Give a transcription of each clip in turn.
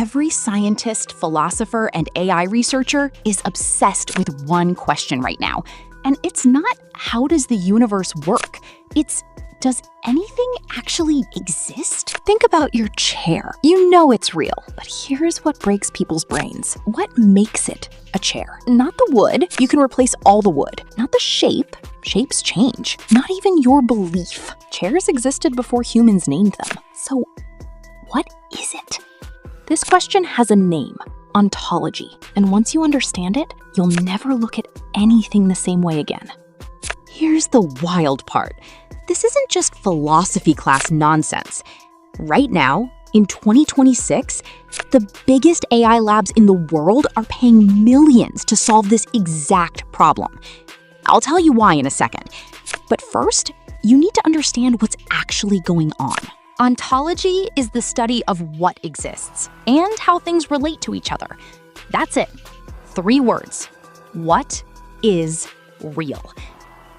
Every scientist, philosopher, and AI researcher is obsessed with one question right now. And it's not, how does the universe work? It's, does anything actually exist? Think about your chair. You know it's real, but here's what breaks people's brains. What makes it a chair? Not the wood. You can replace all the wood. Not the shape. Shapes change. Not even your belief. Chairs existed before humans named them. So, what is it? This question has a name, ontology. And once you understand it, you'll never look at anything the same way again. Here's the wild part. This isn't just philosophy class nonsense. Right now, in 2026, the biggest AI labs in the world are paying millions to solve this exact problem. I'll tell you why in a second. But first, you need to understand what's actually going on. Ontology is the study of what exists and how things relate to each other. That's it. 3 words. What is real?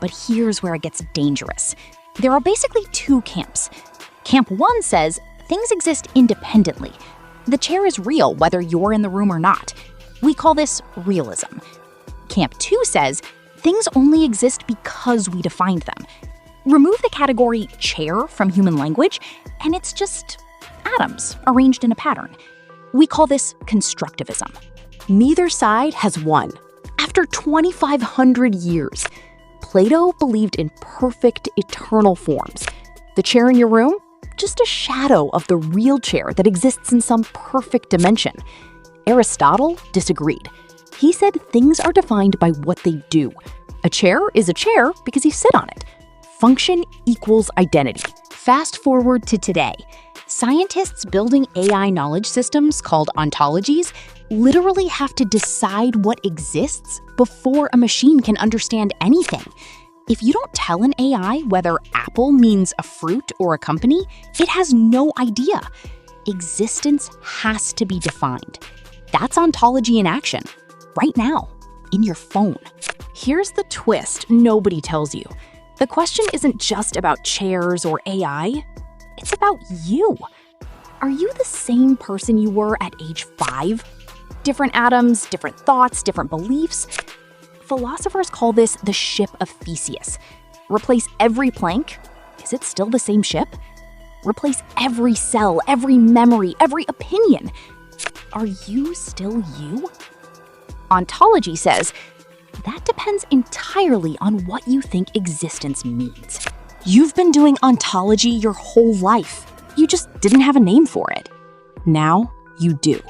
But here's where it gets dangerous. There are basically 2 camps. Camp 1 says things exist independently. The chair is real whether you're in the room or not. We call this realism. Camp 2 says things only exist because we defined them. Remove the category chair from human language, and it's just atoms arranged in a pattern. We call this constructivism. Neither side has won. After 2,500 years, Plato believed in perfect, eternal forms. The chair in your room? Just a shadow of the real chair that exists in some perfect dimension. Aristotle disagreed. He said things are defined by what they do. A chair is a chair because you sit on it. Function equals identity. Fast forward to today. Scientists building AI knowledge systems called ontologies literally have to decide what exists before a machine can understand anything. If you don't tell an AI whether apple means a fruit or a company, it has no idea. Existence has to be defined. That's ontology in action, right now, in your phone. Here's the twist nobody tells you. The question isn't just about chairs or AI. It's about you. Are you the same person you were at age 5? Different atoms, different thoughts, different beliefs? Philosophers call this the ship of Theseus. Replace every plank. Is it still the same ship? Replace every cell, every memory, every opinion. Are you still you? Ontology says, that depends entirely on what you think existence means. You've been doing ontology your whole life. You just didn't have a name for it. Now you do.